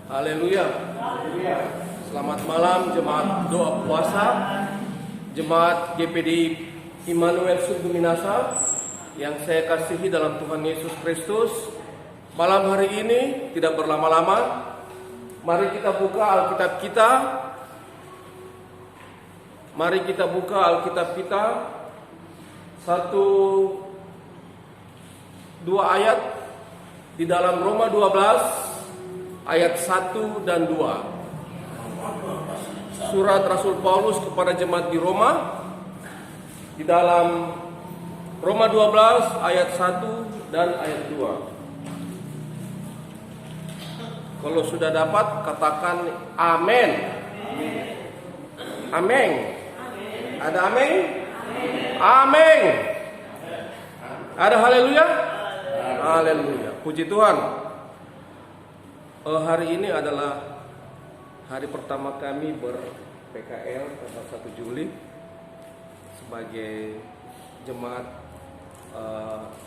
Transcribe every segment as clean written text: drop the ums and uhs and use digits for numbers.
Haleluya. Selamat malam jemaat doa puasa, jemaat GPDI Immanuel Sungguh Minasa yang saya kasihi dalam Tuhan Yesus Kristus. Malam hari ini tidak berlama-lama, mari kita buka Alkitab kita. Mari kita buka Alkitab kita. Dua ayat di dalam Roma 12 ayat 1 dan 2. Surat Rasul Paulus kepada jemaat di Roma di dalam Roma 12 ayat 1 dan ayat 2. Kalau sudah dapat katakan amin. Amin. Ada amin? Amin. Ada haleluya? Haleluya. Puji Tuhan. Hari ini adalah hari pertama kami ber-PKL tanggal 1 Juli sebagai jemaat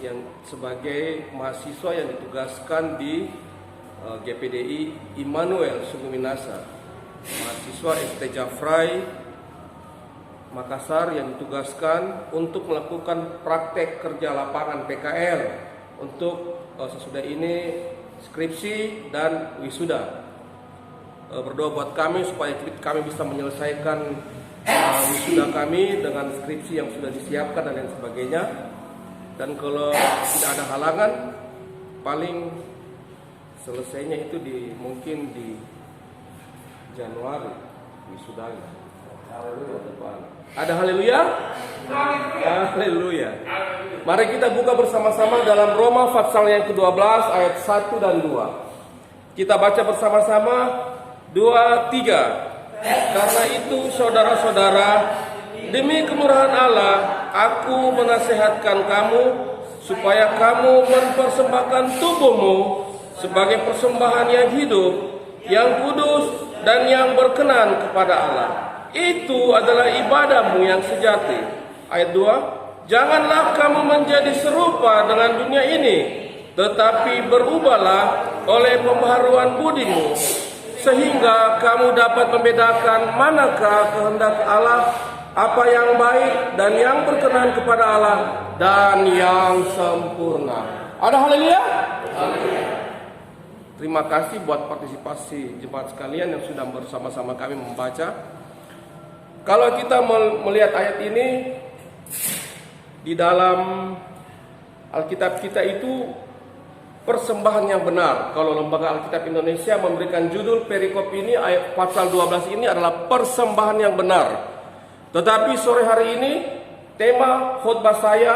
yang sebagai mahasiswa yang ditugaskan di GPDI Immanuel Sungguh Minasa, mahasiswa ST Jafrai Makassar yang ditugaskan untuk melakukan praktek kerja lapangan PKL untuk sesudah ini skripsi dan wisuda. Berdoa buat kami supaya kami bisa menyelesaikan wisuda kami dengan skripsi yang sudah disiapkan dan lain sebagainya. Dan kalau tidak ada halangan, paling selesainya itu mungkin di Januari wisudanya. Ada haleluya? Haleluya. Mari kita buka bersama-sama dalam Roma pasal yang ke-12 ayat 1 dan 2. Kita baca bersama-sama 2, 3. Karena itu saudara-saudara, demi kemurahan Allah, aku menasihatkan kamu supaya kamu mempersembahkan tubuhmu sebagai persembahan yang hidup, yang kudus dan yang berkenan kepada Allah. Itu adalah ibadahmu yang sejati. Ayat 2. Janganlah kamu menjadi serupa dengan dunia ini, tetapi berubahlah oleh pembaharuan budimu, sehingga kamu dapat membedakan manakah kehendak Allah, apa yang baik dan yang berkenan kepada Allah dan yang sempurna. Ada haleluya? Terima kasih buat partisipasi jemaat sekalian yang sudah bersama-sama kami membaca. Kalau kita melihat ayat ini di dalam Alkitab kita itu persembahan yang benar. Kalau Lembaga Alkitab Indonesia memberikan judul perikop ini, ayat pasal 12 ini adalah persembahan yang benar. Tetapi sore hari ini tema khotbah saya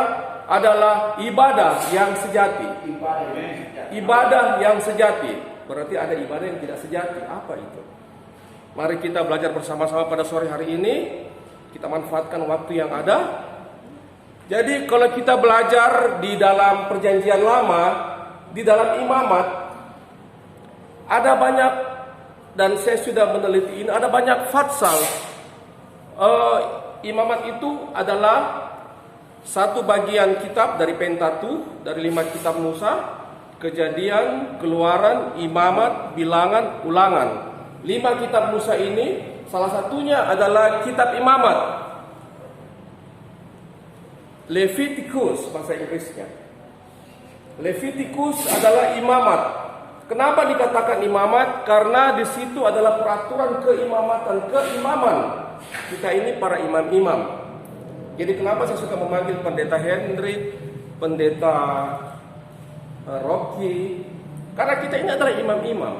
adalah ibadah yang sejati. Ibadah yang sejati. Berarti ada ibadah yang tidak sejati. Apa itu? Mari kita belajar bersama-sama pada sore hari ini. Kita manfaatkan waktu yang ada. Jadi kalau kita belajar di dalam perjanjian lama, di dalam imamat, ada banyak, dan saya sudah meneliti ini, ada banyak fatsal. Imamat itu adalah satu bagian kitab dari Pentateuch, dari 5 kitab Musa, Kejadian, Keluaran, Imamat, Bilangan, Ulangan. 5 kitab Musa ini salah satunya adalah kitab Imamat. Leviticus bahasa Inggrisnya. Leviticus adalah imamat. Kenapa dikatakan imamat? Karena di situ adalah peraturan keimaman. Kita ini para imam-imam. Jadi kenapa saya suka memanggil pendeta Henry, pendeta Rocky? Karena kita ini adalah imam-imam.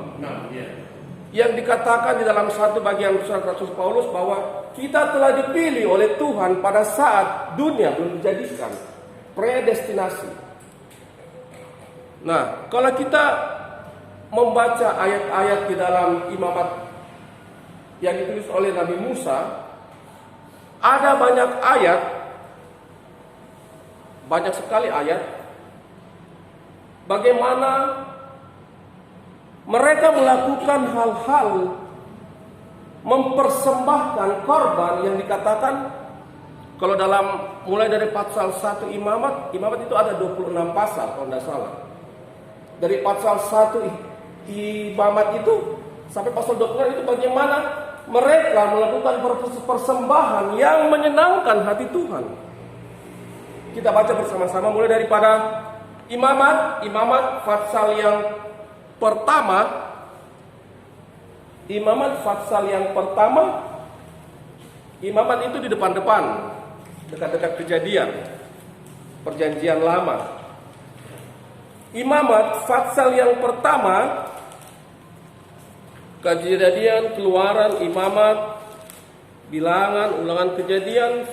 Yang dikatakan di dalam satu bagian surat Rasul Paulus bahwa kita telah dipilih oleh Tuhan pada saat dunia belum dijadikan, predestinasi. Nah, kalau kita membaca ayat-ayat di dalam imamat yang ditulis oleh Nabi Musa, ada banyak sekali ayat bagaimana mereka melakukan hal-hal mempersembahkan korban yang dikatakan, kalau mulai dari pasal 1 imamat itu ada 26 pasal kalau tidak salah. Dari pasal 1 imamat itu sampai pasal 26 itu bagaimana mereka melakukan persembahan yang menyenangkan hati Tuhan. Kita baca bersama-sama mulai daripada imamat pasal yang pertama. Imamat pasal yang pertama, imamat itu di depan-depan, dekat-dekat Kejadian, Perjanjian Lama. Imamat pasal yang pertama, Kejadian, Keluaran, Imamat, Bilangan, Ulangan, Kejadian,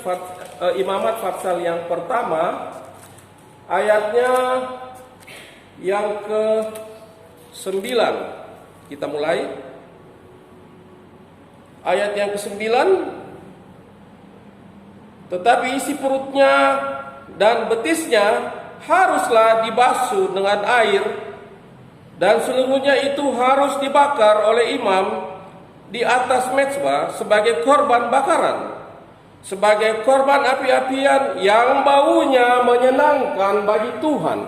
imamat pasal yang pertama, ayatnya yang ke-9. Kita mulai. Ayat yang ke-9. Tetapi isi perutnya dan betisnya haruslah dibasuh dengan air, dan seluruhnya itu harus dibakar oleh imam di atas mezbah sebagai korban bakaran, sebagai korban api-apian yang baunya menyenangkan bagi Tuhan.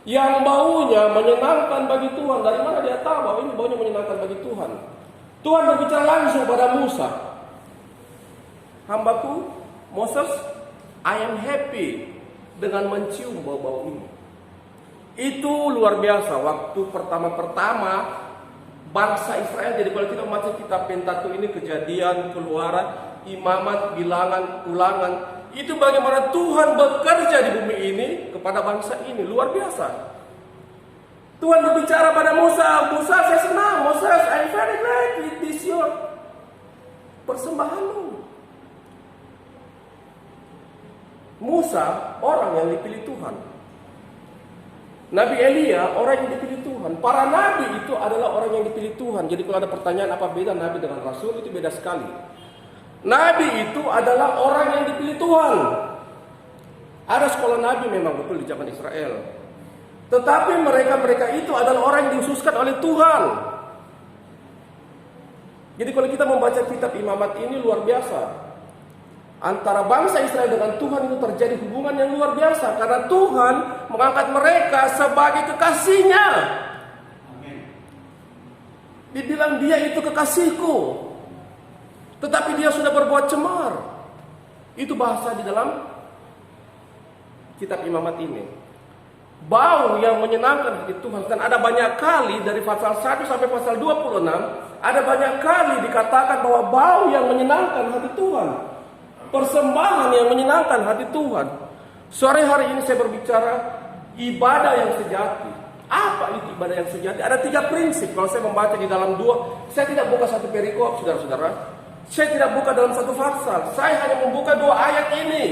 Yang baunya menyenangkan bagi Tuhan. Dari mana dia tahu bahwa ini baunya menyenangkan bagi Tuhan? Tuhan berbicara langsung pada Musa. Hambaku Moses, I am happy dengan mencium bau-bau ini. Itu luar biasa. Waktu pertama-pertama bangsa Israel, jadi kalau kita membaca kitab Pentateuch ini, Kejadian, Keluaran, Imamat, Bilangan, Ulangan, itu bagaimana Tuhan bekerja di bumi ini kepada bangsa ini, luar biasa. Tuhan berbicara pada Musa, Musa saya senang, Moses I'm very glad with this your persembahanmu. Musa orang yang dipilih Tuhan. Nabi Elia orang yang dipilih Tuhan. Para nabi itu adalah orang yang dipilih Tuhan. Jadi kalau ada pertanyaan apa beda nabi dengan rasul, itu beda sekali. Nabi itu adalah orang yang dipilih Tuhan. Ada sekolah nabi memang betul di zaman Israel. Tetapi mereka itu adalah orang yang dihususkan oleh Tuhan. Jadi kalau kita membaca kitab Imamat ini luar biasa. Antara bangsa Israel dengan Tuhan itu terjadi hubungan yang luar biasa. Karena Tuhan mengangkat mereka sebagai kekasihnya. Dibilang dia itu kekasihku, tetapi dia sudah berbuat cemar. Itu bahasa di dalam kitab Imamat ini. Bau yang menyenangkan hati Tuhan. Dan ada banyak kali dari pasal 1 sampai pasal 26, ada banyak kali dikatakan bahwa bau yang menyenangkan hati Tuhan, persembahan yang menyenangkan hati Tuhan. Sore hari ini saya berbicara ibadah yang sejati. Apa itu ibadah yang sejati? Ada 3 prinsip. Kalau saya membaca di dalam 2, saya tidak buka satu perikop, saudara-saudara. Saya tidak buka dalam satu pasal. Saya hanya membuka 2 ayat ini.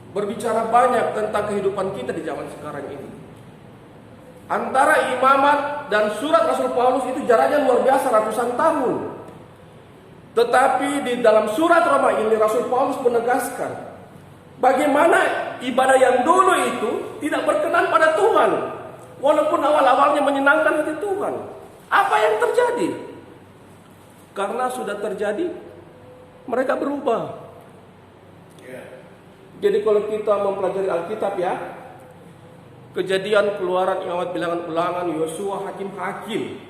Berbicara banyak tentang kehidupan kita di zaman sekarang ini. Antara imamat dan surat Rasul Paulus itu jaraknya luar biasa, ratusan tahun. Tetapi di dalam surat Roma ini Rasul Paulus menegaskan bagaimana ibadah yang dulu itu tidak berkenan pada Tuhan, walaupun awal-awalnya menyenangkan hati Tuhan. Apa yang terjadi? Karena sudah terjadi, mereka berubah. Jadi kalau kita mempelajari Alkitab ya, Kejadian, Keluaran, Imamat, Bilangan, Ulangan, Yosua, Hakim.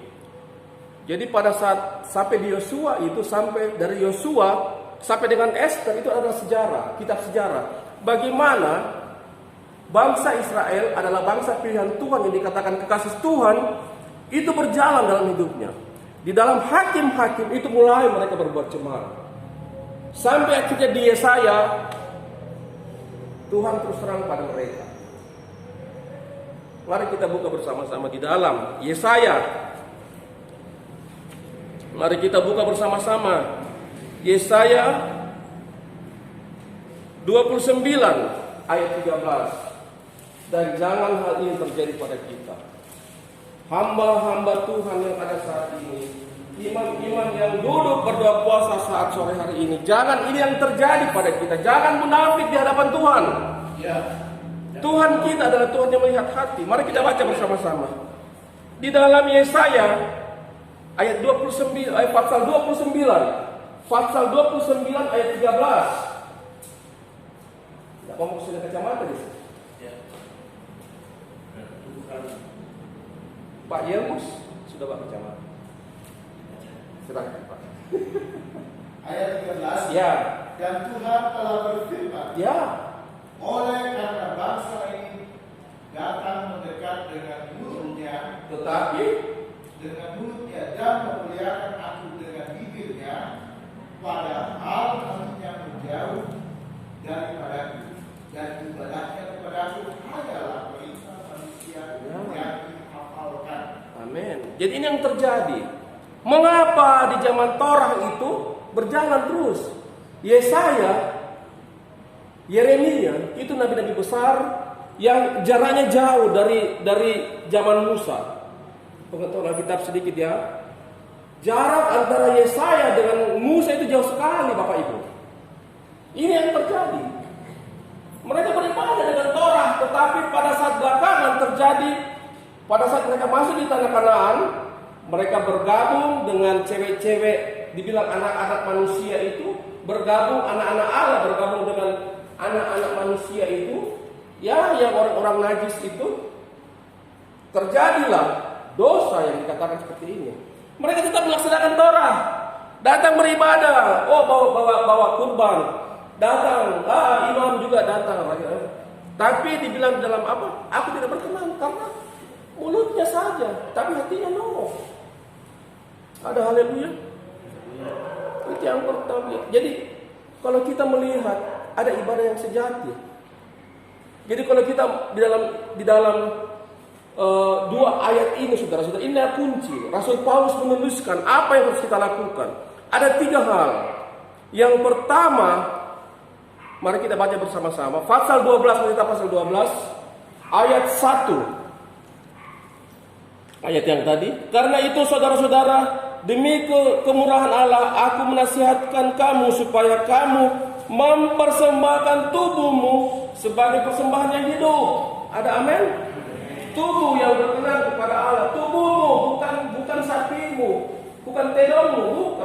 Jadi pada saat sampai di Yosua itu, sampai dari Yosua sampai dengan Esther, itu adalah sejarah, kitab sejarah. Bagaimana bangsa Israel adalah bangsa pilihan Tuhan yang dikatakan kekasih Tuhan, itu berjalan dalam hidupnya. Di dalam Hakim itu mulai mereka berbuat cemar. Sampai akhirnya di Yesaya, Tuhan terus terang pada mereka. Mari kita buka bersama-sama di dalam Yesaya. Mari kita buka bersama-sama Yesaya 29 ayat 13. Dan jangan hal ini terjadi pada kita. Hamba-hamba Tuhan yang ada saat ini, imam-imam yang duduk berdoa puasa saat sore hari ini, jangan ini yang terjadi pada kita. Jangan munafik di hadapan Tuhan. Ya. Tuhan kita adalah Tuhan yang melihat hati. Mari kita baca bersama-sama. Di dalam Yesaya ayat 29, pasal 29. Pasal 29 ayat 13. Tidak mau sudah kacamata di sini. Ya. Pak Yelmus, sudah Pak Camat. Silakan Pak. Ayat 13. Ya. Dan Tuhan telah berfirman. Ya. Oleh karena bangsa ini datang mendekat dengan mulutnya, Tetapi dan memuliakan aku dengan bibirnya, padahal hatinya menjauh daripadaku, dan ibadahnya kepadaku adalah perintah manusia yang dihafalkan. Amin. Jadi ini yang terjadi. Mengapa di zaman Torah itu berjalan terus? Yesaya, Yeremia itu nabi-nabi besar yang jaraknya jauh dari zaman Musa. Pengetahuan Alkitab sedikit ya. Jarak antara Yesaya dengan Musa itu jauh sekali Bapak Ibu. Ini yang terjadi. Mereka beribadah dengan Torah, tetapi pada saat belakangan terjadi, pada saat mereka masuk di tanah Kanaan, mereka bergabung dengan cewek-cewek, dibilang anak-anak manusia itu, bergabung anak-anak Allah, bergabung dengan anak-anak manusia itu, ya yang orang-orang najis itu, terjadilah dosa yang dikatakan seperti ini. Mereka tetap melaksanakan Torah, datang beribadah, bawa kurban, datang, imam juga datang. Tapi dibilang dalam apa? Aku tidak berkenan karena mulutnya saja, tapi hatinya no. Ada haleluya. Itu yang pertama. Jadi kalau kita melihat ada ibadah yang sejati. Jadi kalau kita di dalam dua ayat ini, saudara-saudara, ini adalah kunci. Rasul Paulus menuliskan apa yang harus kita lakukan. Ada 3 hal. Yang pertama, mari kita baca bersama-sama. Pasal 12, kita pasal 12, ayat 1. Ayat yang tadi. Karena itu saudara-saudara, demi kemurahan Allah, aku menasihatkan kamu supaya kamu mempersembahkan tubuhmu sebagai persembahan yang hidup. Ada amin? Tubuh yang berkenan kepada Allah. Tubuhmu, bukan sapimu, bukan tedongmu,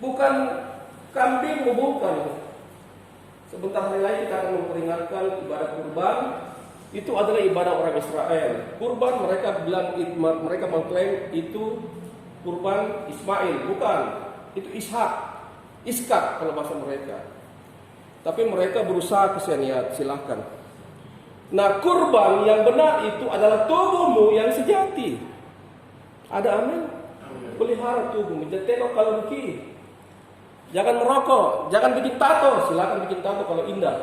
bukan kambingmu, bukan. Sebentar hari lagi kita akan memperingatkan ibadah kurban. Itu adalah ibadah orang Israel. Kurban mereka mengklaim itu kurban Ismail, bukan. Itu Iskak kalau bahasa mereka. Tapi mereka berusaha keseniat, silahkan. Nah, kurban yang benar itu adalah tubuhmu yang sejati. Ada amin? Pelihara tubuhmu, jangan tengok kalori. Jangan merokok, jangan bikin tato. Silakan bikin tato kalau indah.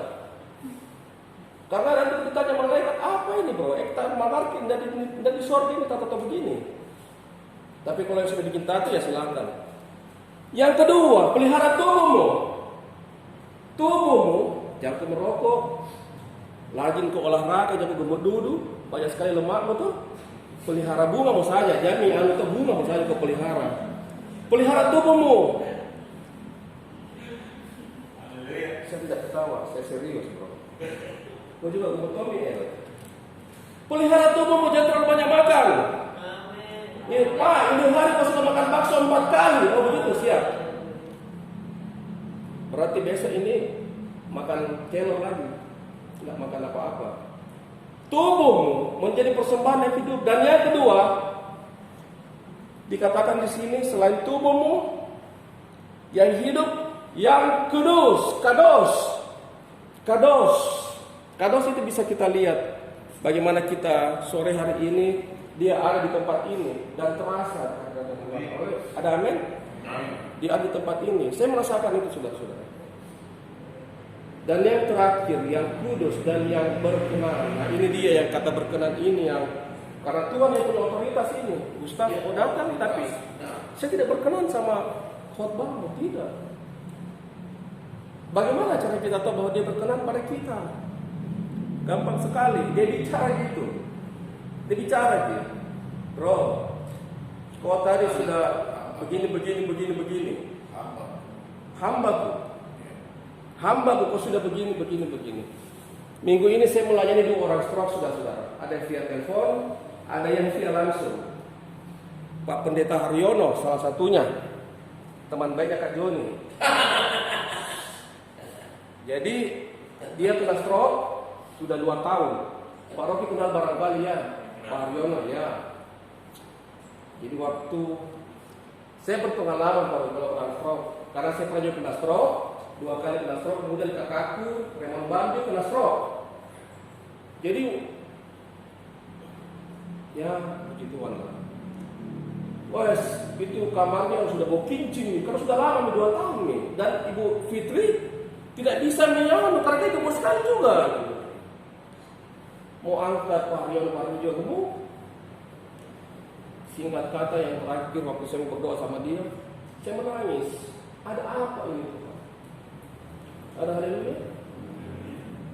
Karena nanti ditanya malaikat, apa ini bro? Ektar malarkin dan di sorga ini tato begini. Tapi kalau yang sudah bikin tato ya silakan. Yang kedua, pelihara tubuhmu. Tubuhmu jangan merokok. Rajin ke olahraga, jangan gemuk duduk, banyak sekali lemak betul. Pelihara bunga mau saja, jami itu bunga mau saja kau pelihara. Pelihara tubuhmu. Saya tidak ketawa, saya serius bro. Kau juga gemuk Tommy ya. Pelihara tubuhmu, jangan terlalu banyak makan. Ya, Pak, ini hari kau sudah makan bakso 4 kali. Oh begitu, siap. Berarti besok ini makan kelor lagi. Tidak makan apa-apa. Tubuhmu menjadi persembahan yang hidup. Dan yang kedua, dikatakan di sini selain tubuhmu yang hidup, yang kudus, kados itu bisa kita lihat bagaimana kita sore hari ini dia ada di tempat ini dan terasa. Ada amin? Dia ada di tempat ini. Saya merasakan itu saudara-saudara. Dan yang terakhir, yang kudus dan yang berkenan. Nah ini dia yang kata berkenan ini, yang karena Tuhan yang punya otoritas ini. Ustaz mau datang tapi saya tidak berkenan sama khotbahmu, tidak. Bagaimana cara kita tahu bahwa dia berkenan pada kita? Gampang sekali, dia bicara gitu. Dia bicara gitu. Bro, kau tadi sudah begini. Hamba kau sudah begini. Minggu ini saya melayani 2 orang stroke saudara. Ada yang via telepon, ada yang via langsung. Pak Pendeta Haryono salah satunya, teman baiknya Kak Joni. Jadi dia kena stroke sudah 2 tahun. Pak Rocky kenal barangkali ya, Pak Haryono ya. Jadi waktu saya berpengalaman kalau kena stroke, karena saya pernah juga kena stroke, 2 kali kena stroke, kemudian kakakku Raymond Ban juga kena stroke. Jadi ya begituan lah. Wes, itu kamarnya sudah bau kincing karena sudah lama 2 tahun nih. Dan Ibu Fitri tidak bisa menyaman karena dia gemuk sekali juga. Mau angkat Pak Haryono juga gemuk. Singkat kata yang terakhir waktu saya berdoa sama dia, saya menangis. Ada apa ini? Ada haleluya?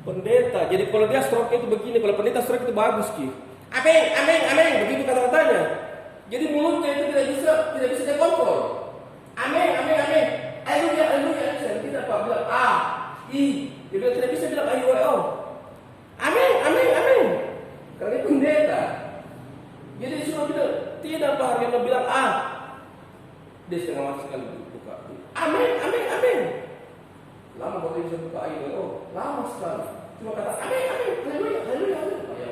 Pendeta. Jadi kalau dia stroke itu begini, kalau pendeta stroke itu bagus ki. Amin, amin, amin. Begitu kata-katanya. Jadi mulutnya itu tidak bisa dikontrol. Amin, amin, amin. Haleluya, haleluya. Saya tidak Pak bilang I. Dia bilang tidak bisa bilang I-O. Amin, amin, amin. Karena dia pendeta. Jadi disuruh bilang tidak Pak Haryono bilang dia setengah mati sekali buka. Amin, amin, amin. Lama baru bisa buka I-O. Lama sekali. Cuma kata amin, amin. Haleluya, haleluya, haleluya.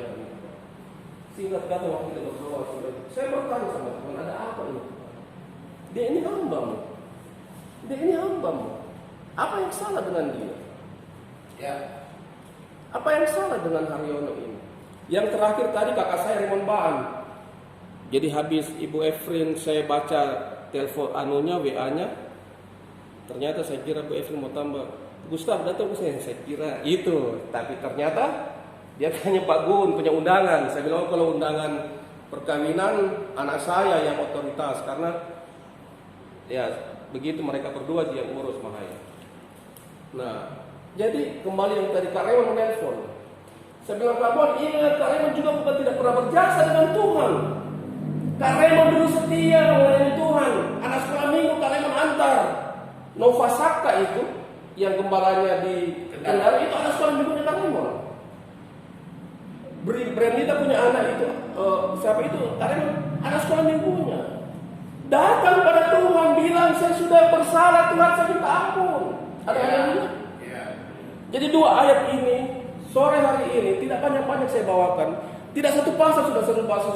Singkat kata waktu kita berdoa, saya bertanya sama Tuhan, ada apa ini? Dia ini hamba-Mu. Dia ini hamba-Mu. Apa yang salah dengan dia? Ya. Apa yang salah dengan Haryono ini? Yang terakhir tadi kakak saya Raymond Baan. Jadi habis Ibu Efrin saya baca telepon anunya, WA-nya. Ternyata saya kira Bu Efrin mau tambah, Gustaf datang ke saya kira itu. Tapi ternyata dia tanya Pak Gun punya undangan. Saya bilang kalau undangan perkawinan anak saya yang otoritas, karena ya begitu mereka berdua dia urus Mahaya. Nah, jadi kembali yang tadi Kak Raymond menelpon. Saya bilang Kak Bon, ingat Kak Raymond juga bukan tidak pernah berjasa dengan Tuhan. Kak Raymond dulu setia melayani Tuhan. Anak sekolah minggu Kak Raymond antar. Nova Sakta itu yang gembalanya di Kendal itu anak sekolah minggunya Kak Raymond. Brandita punya anak itu, siapa itu? Karena anak sekolah minggunya datang pada Tuhan bilang saya sudah bersalah Tuhan, saya minta ampun. Ada haleluya. Jadi 2 ayat ini sore hari ini tidak banyak saya bawakan. Tidak satu pasal sudah saya baca,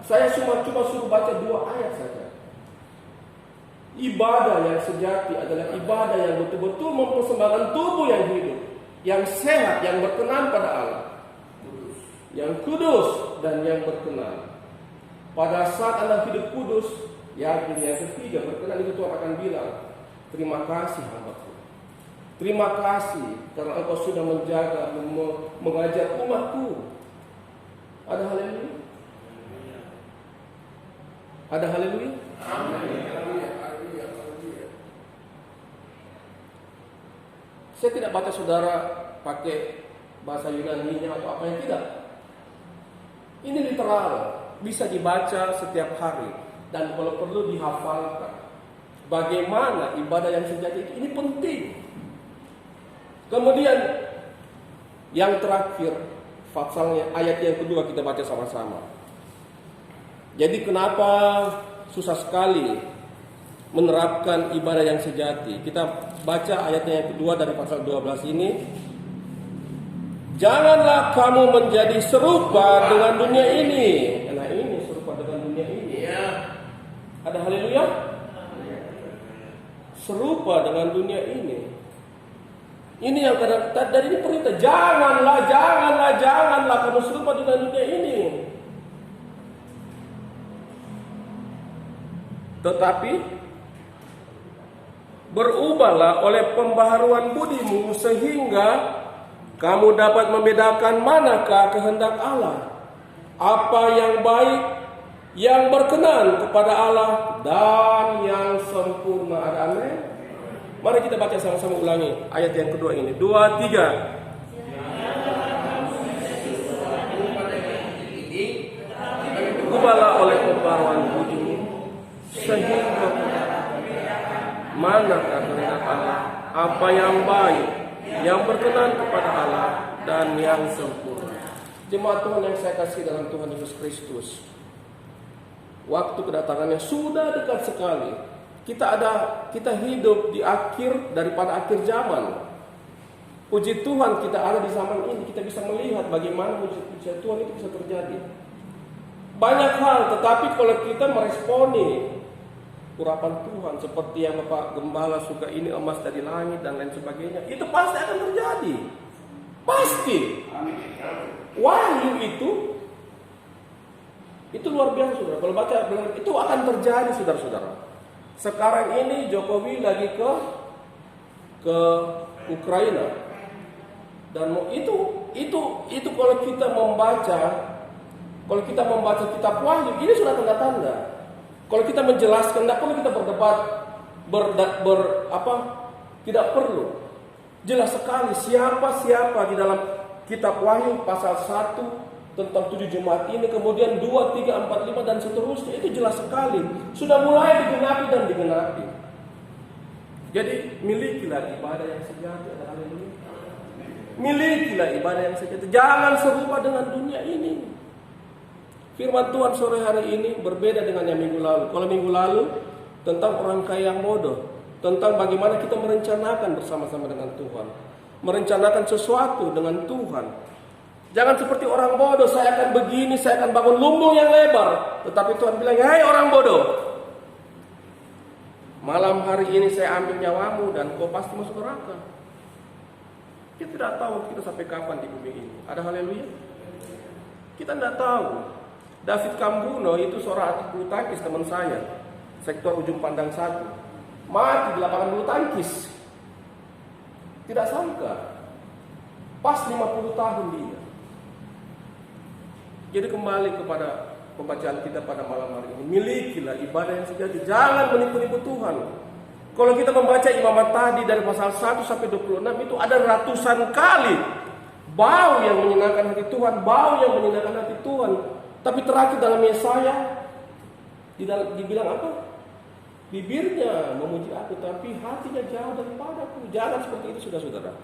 saya cuma suruh baca 2 ayat saja. Ibadah yang sejati adalah ibadah yang betul-betul mempersembahkan tubuh yang hidup, yang sehat, yang berkenan pada Allah. Yang kudus dan yang berkenan. Pada saat Anda hidup kudus, yakin yang ketiga berkenan itu Tuhan akan bilang, terima kasih hambaku. Terima kasih karena engkau sudah menjaga, mengajar umatku. Ada haleluya? Ada haleluya? Saya tidak baca saudara pakai bahasa Yunani-nya atau apa yang tidak. Ini literal, bisa dibaca setiap hari dan kalau perlu dihafalkan. Bagaimana ibadah yang sejati itu, ini penting. Kemudian yang terakhir, pasalnya ayat yang kedua kita baca sama-sama. Jadi kenapa susah sekali menerapkan ibadah yang sejati? Kita baca ayatnya yang kedua dari pasal 12 ini. Janganlah kamu menjadi serupa dengan dunia ini. Nah ini serupa dengan dunia ini. Ada haleluya? Serupa dengan dunia ini. Ini yang kadang-kadang dari ini perintah. Janganlah kamu serupa dengan dunia ini. Tetapi berubahlah oleh pembaharuan budimu sehingga kamu dapat membedakan manakah kehendak Allah, apa yang baik, yang berkenan kepada Allah dan yang sempurna. Ada amin? Mari kita baca sama-sama, ulangi ayat yang kedua ini. 2, 3. Ubahlah oleh pembaharuan budimu sehingga manakah kehendak Allah, apa yang baik, yang berkenan kepada Allah dan yang sempurna. Jemaat Tuhan yang saya kasih dalam Tuhan Yesus Kristus, waktu kedatangannya sudah dekat sekali. Kita hidup di akhir daripada akhir zaman. Puji Tuhan kita ada di zaman ini, kita bisa melihat bagaimana mujizat Tuhan itu bisa terjadi. banyak hal, tetapi kalau kita meresponi urapan Tuhan seperti yang Bapak Gembala suka, ini emas dari langit dan lain sebagainya, itu pasti akan terjadi. Pasti. Wahyu itu luar biasa, saudara. Kalau baca itu akan terjadi, saudara-saudara. Sekarang ini Jokowi lagi ke Ukraina, dan itu kalau kita membaca kitab Wahyu, ini sudah tanda-tanda. Kalau kita menjelaskan, tidak perlu kita berdebat, tidak perlu. Jelas sekali siapa di dalam kitab Wahyu pasal 1 tentang 7 jemaat ini, kemudian 2, 3, 4, 5 dan seterusnya, itu jelas sekali. Sudah mulai digenapi. Jadi milikilah ibadah yang sejati. Haleluya. Milikilah ibadah yang sejati. Jangan serupa dengan dunia ini. Firman Tuhan sore hari ini berbeda dengan yang minggu lalu. Kalau minggu lalu tentang orang kaya yang bodoh, tentang bagaimana kita merencanakan bersama-sama dengan Tuhan, merencanakan sesuatu dengan Tuhan. Jangan seperti orang bodoh, saya akan begini, saya akan bangun lumbung yang lebar. Tetapi Tuhan bilang, "Hai orang bodoh, malam hari ini saya ambil nyawamu dan kau pasti masuk neraka." Kita tidak tahu kita sampai kapan di bumi ini. Ada haleluya? Kita tidak tahu. David Kambuno itu seorang atlet bulu tangkis, teman saya, sektor ujung pandang 1, mati di lapangan bulu tangkis. Tidak sangka, pas 50 tahun dia. Jadi kembali kepada pembacaan kita pada malam hari ini, milikilah ibadah yang sejati. Jangan menipu-nipu Tuhan. Kalau kita membaca imamat tadi dari pasal 1 sampai 26, itu ada ratusan kali bau yang menyenangkan hati Tuhan, bau yang menyenangkan hati Tuhan. Tapi terakhir dalam Yesaya dibilang apa? Bibirnya memuji aku, tapi hatinya jauh daripadaku. Jangan seperti itu, saudara.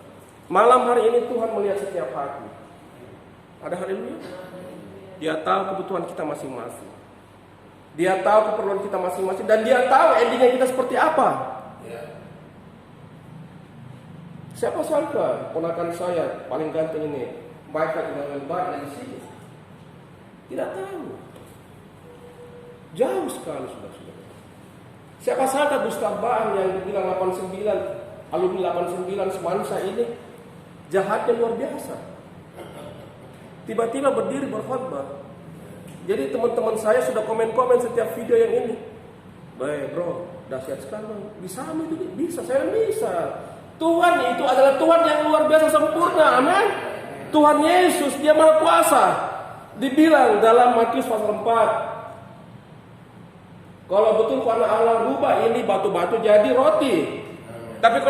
Malam hari ini Tuhan melihat setiap hati. Ada haleluya? Dia tahu kebutuhan kita masing-masing. Dia tahu keperluan kita masing-masing, dan Dia tahu endingnya kita seperti apa. Siapa sangka ponakan saya paling ganteng ini Michael Emmanuel Bart di sini? Tidak tahu. Jauh sekali, saudara-saudara. Siapa sangka Gustav Baam yang dibilang 89, alumni 89 semansa ini jahatnya luar biasa. Tiba-tiba berdiri berkhotbah. Jadi teman-teman saya sudah komen-komen setiap video yang ini. Baik bro, dahsyat sekali bang. Bisa itu? Bisa, saya bisa. Tuhan itu adalah Tuhan yang luar biasa sempurna, amin. Tuhan Yesus, Dia Maha Kuasa. Dibilang dalam Matius pasal 4, kalau betul karena Allah rubah ini batu-batu jadi roti. Tapi kalau